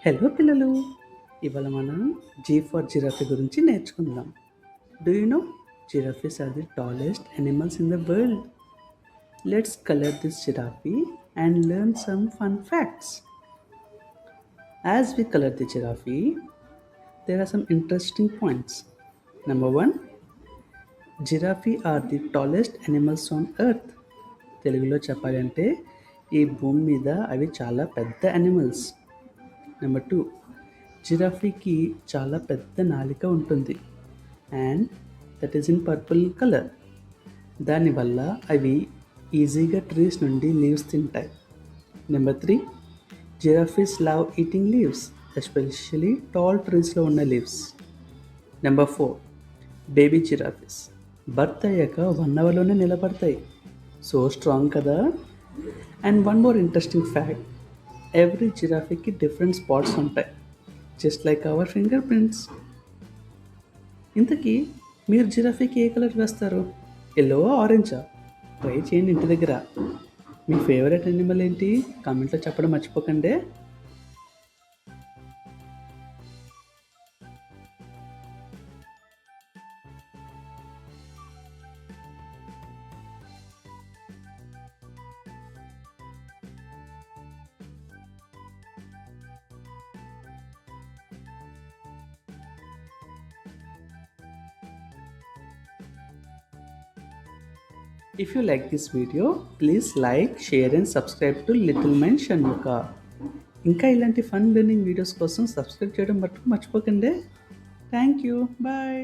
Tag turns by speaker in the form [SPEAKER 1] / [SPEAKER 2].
[SPEAKER 1] Hello పిల్లలు, ఇవాళ మనం జీ ఫర్ జిరాఫీ గురించి నేర్చుకుందాం. Do you know giraffes are the tallest animals in the world? Let's colour this giraffe and learn some fun facts. As we color the giraffe, there are some interesting points. Number one, giraffe are the tallest animals on earth. తెలుగులో చెప్పాలంటే ఈ భూమి మీద అవి చాలా పెద్ద animals. Number two, జిరాఫీకి చాలా పెద్ద నాలిక ఉంటుంది and that is in purple colour. దానివల్ల అవి ఈజీగా ట్రీస్ నుండి లీవ్స్ తింటాయి. Number three, giraffes love eating leaves, especially tall ట్రీస్లో ఉన్న leaves. Number four, baby giraffes birth అయ్యాక 1 అవర్లోనే నిలబడతాయి. సో స్ట్రాంగ్ కదా. And one more interesting fact, every జిరాఫీకి డిఫరెంట్ స్పాట్స్ ఉంటాయి, just like our finger prints. ఇంతకీ మీరు జిరాఫీకి ఏ కలర్ వేస్తారు? ఎల్లో ఆరెంజా? ట్రై చేయండి ఇంటి దగ్గర. మీ ఫేవరెట్ యానిమల్ ఏంటి కామెంట్లో చెప్పడం మర్చిపోకండి. If you like this video, please like, share and subscribe to Little Mind Shanuka. ఇంకా ఇలాంటి ఫన్ లెర్నింగ్ వీడియోస్ కోసం సబ్స్క్రైబ్ చేయడం మర్చిపోకండి. Thank you, bye.